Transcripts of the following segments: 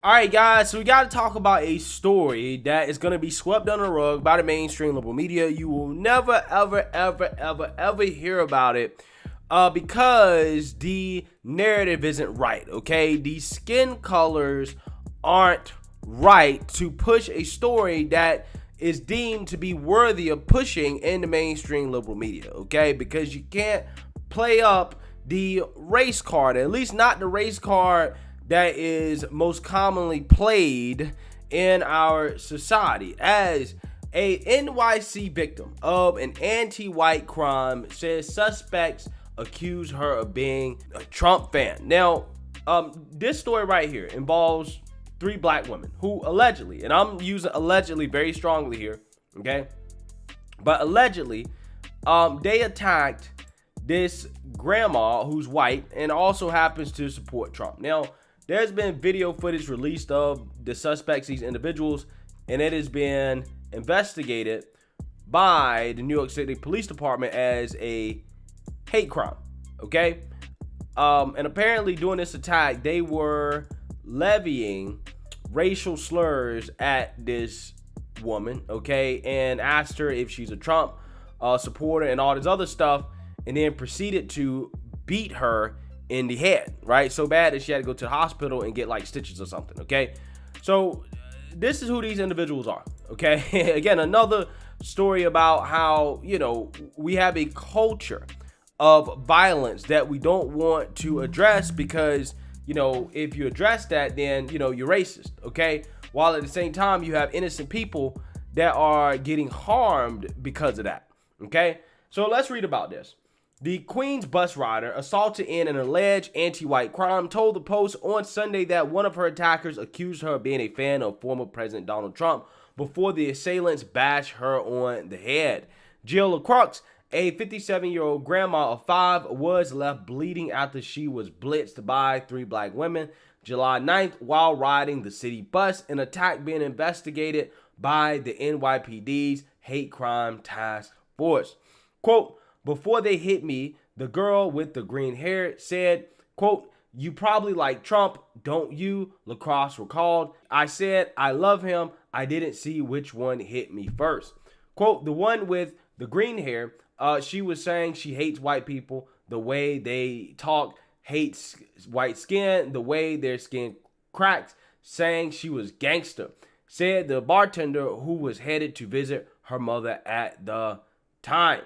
All right, guys, so we got to talk about a story that is going to be swept under the rug by the mainstream liberal media. You will never, ever, ever, ever, ever hear about it because the narrative isn't right, okay? The skin colors aren't right to push a story that is deemed to be worthy of pushing in the mainstream liberal media, okay? Because you can't play up the race card, at least not the race card that is most commonly played in our society. As a NYC victim of an anti-white crime says suspects accuse her of being a Trump fan. Now, this story right here involves three black women who allegedly, and I'm using allegedly very strongly here, okay? But allegedly, they attacked this grandma who's white and also happens to support Trump. Now, there's been video footage released of the suspects, these individuals, and it has been investigated by the New York City Police Department as a hate crime, okay? And apparently during this attack, they were levying racial slurs at this woman, okay? And asked her if she's a Trump supporter and all this other stuff, and then proceeded to beat her in the head, right? So bad that she had to go to the hospital and get like stitches or something, okay? So this is who these individuals are, okay? Again, another story about how, we have a culture of violence that we don't want to address because, if you address that, then, you're racist, okay? While at the same time, you have innocent people that are getting harmed because of that, okay? So let's read about this. The Queens bus rider assaulted in an alleged anti-white crime told the Post on Sunday that one of her attackers accused her of being a fan of former President Donald Trump before the assailants bashed her on the head. Jill LaCrux, a 57-year-old grandma of 5, was left bleeding after she was blitzed by 3 black women July 9th while riding the city bus, an attack being investigated by the NYPD's hate crime task force. Quote, "Before they hit me, the girl with the green hair said, quote, 'You probably like Trump, don't you?' LaCrosse recalled. 'I said, I love him. I didn't see which one hit me first.' Quote, the one with the green hair, she was saying she hates white people, the way they talk, hates white skin, the way their skin cracks, saying she was gangster," said the bartender who was headed to visit her mother at the time.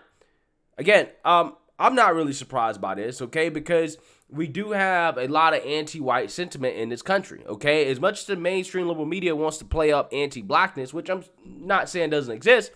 Again, I'm not really surprised by this, okay, because we do have a lot of anti-white sentiment in this country, okay? As much as the mainstream liberal media wants to play up anti-blackness, which I'm not saying doesn't exist,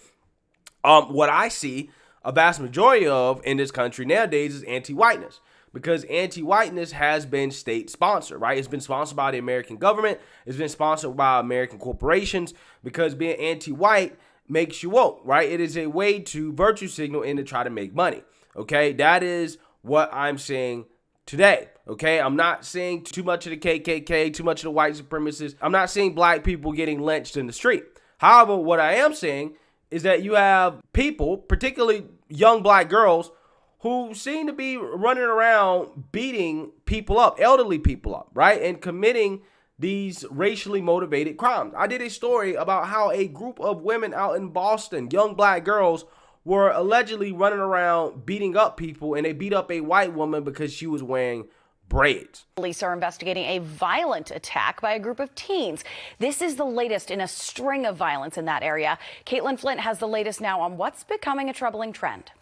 what I see a vast majority of in this country nowadays is anti-whiteness, because anti-whiteness has been state-sponsored, right? It's been sponsored by the American government. It's been sponsored by American corporations, because being anti-white makes you woke, right? It is a way to virtue signal and to try to make money, okay? That is what I'm saying today, okay? I'm not saying too much of the KKK, too much of the white supremacists. I'm not saying black people getting lynched in the street. However, what I am saying is that you have people, particularly young black girls, who seem to be running around beating people up, elderly people up, right? And committing these racially motivated crimes. I did a story about how a group of women out in Boston, young black girls, were allegedly running around beating up people, and they beat up a white woman because she was wearing braids. Police are investigating a violent attack by a group of teens. This is the latest in a string of violence in that area. Caitlin Flint has the latest now on what's becoming a troubling trend.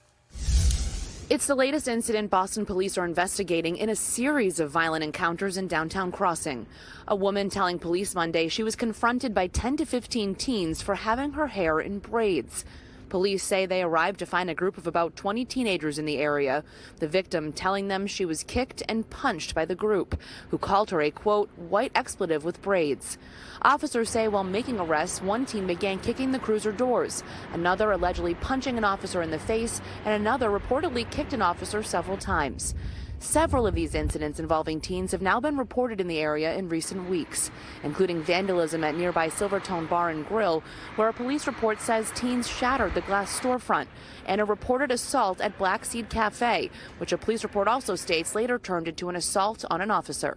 It's the latest incident Boston police are investigating in a series of violent encounters in downtown Crossing. A woman telling police Monday she was confronted by 10 to 15 teens for having her hair in braids. Police say they arrived to find a group of about 20 teenagers in the area, the victim telling them she was kicked and punched by the group, who called her a, quote, white expletive with braids. Officers say while making arrests, one teen began kicking the cruiser doors, another allegedly punching an officer in the face, and another reportedly kicked an officer several times. Several of these incidents involving teens have now been reported in the area in recent weeks, including vandalism at nearby Silvertone Bar and Grill, where a police report says teens shattered the glass storefront, and a reported assault at Black Seed Cafe, which a police report also states later turned into an assault on an officer.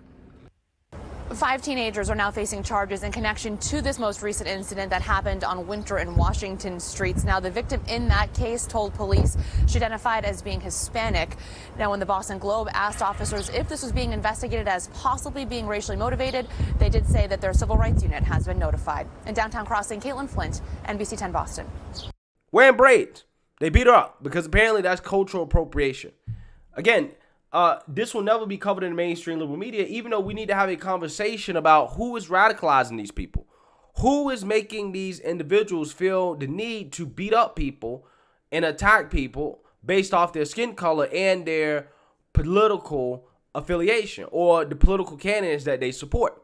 5 teenagers are now facing charges in connection to this most recent incident that happened on Winter and Washington streets. Now, the victim in that case told police she identified as being Hispanic. Now, when the Boston Globe asked officers if this was being investigated as possibly being racially motivated, they did say that their civil rights unit has been notified. In downtown Crossing, Caitlin Flint, NBC 10 Boston. Wearing braids. They beat her up because apparently that's cultural appropriation. Again, this will never be covered in the mainstream liberal media, even though we need to have a conversation about who is radicalizing these people. Who is making these individuals feel the need to beat up people and attack people based off their skin color and their political affiliation or the political candidates that they support.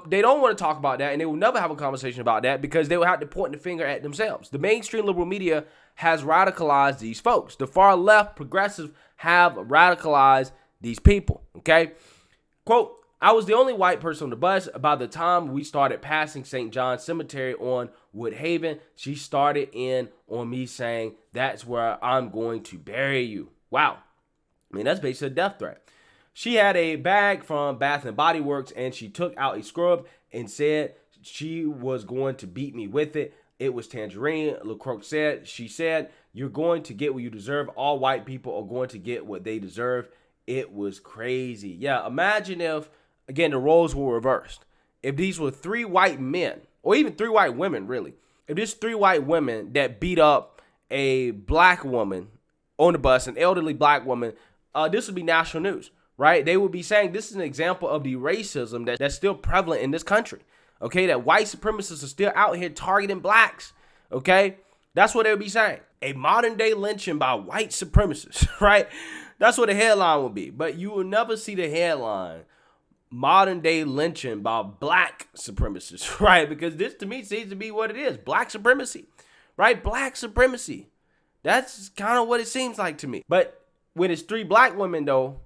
They don't want to talk about that, and they will never have a conversation about that because they will have to point the finger at themselves. The mainstream liberal media has radicalized these folks. The far left progressives have radicalized these people, okay? Quote, I was the only white person on the bus. By the time we started passing St. John's Cemetery on Woodhaven, she started in on me saying, that's where I'm going to bury you. Wow. I mean, that's basically a death threat. She had a bag from Bath and Body Works, and she took out a scrub and said she was going to beat me with it. It was Tangerine. LeCroix said, she said, you're going to get what you deserve. All white people are going to get what they deserve. It was crazy. Yeah, imagine if, again, the roles were reversed. If these were 3 white men, or even 3 white women, really. If there's 3 white women that beat up a black woman on the bus, an elderly black woman, this would be national news, right? They would be saying this is an example of the racism that's still prevalent in this country. Okay, that white supremacists are still out here targeting blacks. Okay, that's what they would be saying. A modern day lynching by white supremacists, right? That's what the headline would be. But you will never see the headline, modern day lynching by black supremacists, right? Because this to me seems to be what it is. Black supremacy, right? Black supremacy. That's kind of what it seems like to me. But when it's 3 black women though,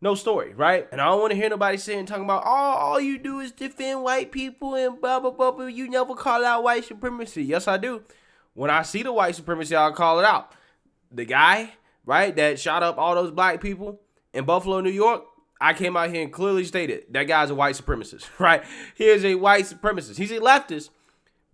no story, right? And I don't want to hear nobody talking about, oh, all you do is defend white people and blah, blah, blah, blah. You never call out white supremacy. Yes, I do. When I see the white supremacy, I'll call it out. The guy, right, that shot up all those black people in Buffalo, New York, I came out here and clearly stated that guy's a white supremacist, right? He is a white supremacist. He's a leftist,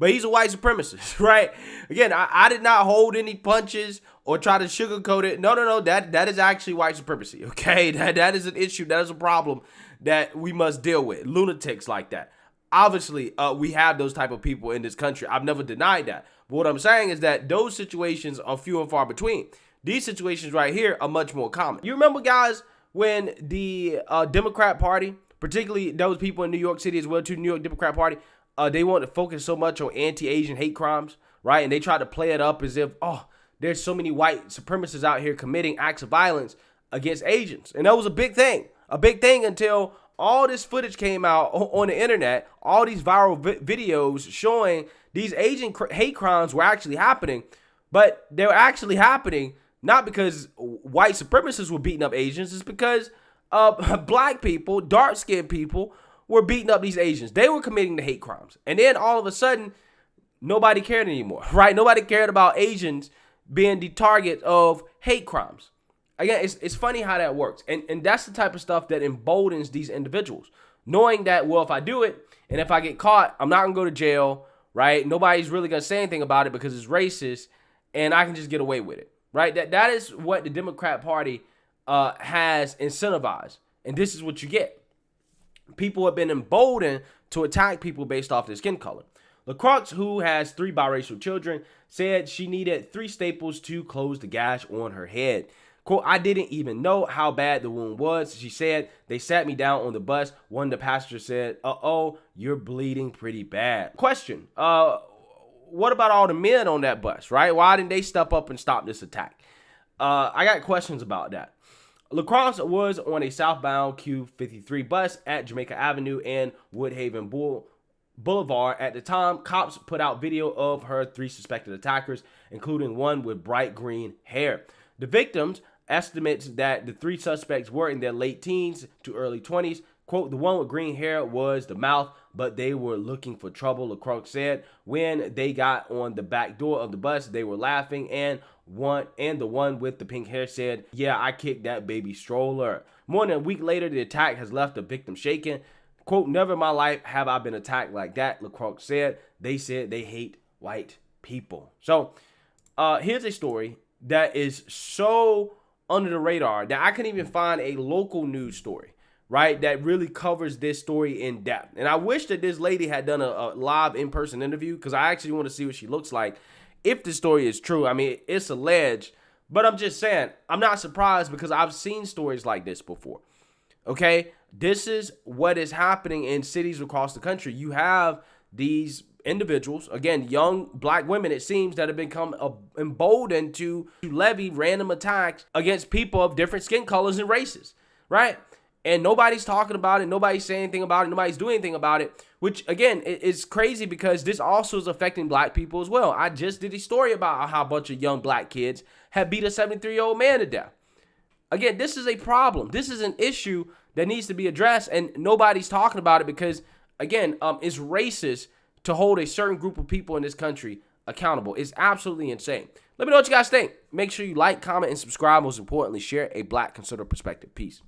but he's a white supremacist, right? Again, I did not hold any punches or try to sugarcoat it. No. That is actually white supremacy, okay? That is an issue. That is a problem that we must deal with. Lunatics like that. Obviously, we have those type of people in this country. I've never denied that. But what I'm saying is that those situations are few and far between. These situations right here are much more common. You remember, guys, when the Democrat Party, particularly those people in New York City as well, too, New York Democrat Party, they want to focus so much on anti-Asian hate crimes, right? And they try to play it up as if, oh, there's so many white supremacists out here committing acts of violence against Asians. And that was a big thing until all this footage came out on the internet, all these viral videos showing these Asian hate crimes were actually happening. But they were actually happening not because white supremacists were beating up Asians. It's because black people, dark-skinned people were beating up these Asians. They were committing the hate crimes. And then all of a sudden, nobody cared anymore, right? Nobody cared about Asians being the target of hate crimes. Again, it's funny how that works. And that's the type of stuff that emboldens these individuals. Knowing that, well, if I do it and if I get caught, I'm not going to go to jail, right? Nobody's really going to say anything about it because it's racist and I can just get away with it, right? That is what the Democrat Party has incentivized. And this is what you get. People have been emboldened to attack people based off their skin color. LeCroix, who has 3 biracial children, said she needed 3 staples to close the gash on her head. Quote, I didn't even know how bad the wound was. She said, they sat me down on the bus. One of the passengers said, uh-oh, you're bleeding pretty bad. Question, what about all the men on that bus, right? Why didn't they step up and stop this attack? I got questions about that. LaCrosse was on a southbound Q53 bus at Jamaica Avenue and Woodhaven Boulevard. At the time, cops put out video of her 3 suspected attackers, including one with bright green hair. The victims estimates that the 3 suspects were in their late teens to early 20s. Quote, the one with green hair was the mouth, but they were looking for trouble, LaCroix said. When they got on the back door of the bus, they were laughing, and the one with the pink hair said, yeah, I kicked that baby stroller. More than a week later, the attack has left the victim shaken. Quote, never in my life have I been attacked like that, LeCroix said. They said they hate white people. So here's a story that is so under the radar that I couldn't even find a local news story, right, that really covers this story in depth. And I wish that this lady had done a live in-person interview, because I actually want to see what she looks like if the story is true. I mean, it's alleged, but I'm just saying, I'm not surprised because I've seen stories like this before. Okay, this is what is happening in cities across the country. You have these individuals, again, young black women, it seems, that have become emboldened to levy random attacks against people of different skin colors and races, right? And nobody's talking about it. Nobody's saying anything about it. Nobody's doing anything about it, which, again, is crazy because this also is affecting black people as well. I just did a story about how a bunch of young black kids have beat a 73-year-old man to death. Again, this is a problem. This is an issue that needs to be addressed, and nobody's talking about it because, again, it's racist to hold a certain group of people in this country accountable. It's absolutely insane. Let me know what you guys think. Make sure you like, comment, and subscribe. Most importantly, share a black conservative perspective. Peace.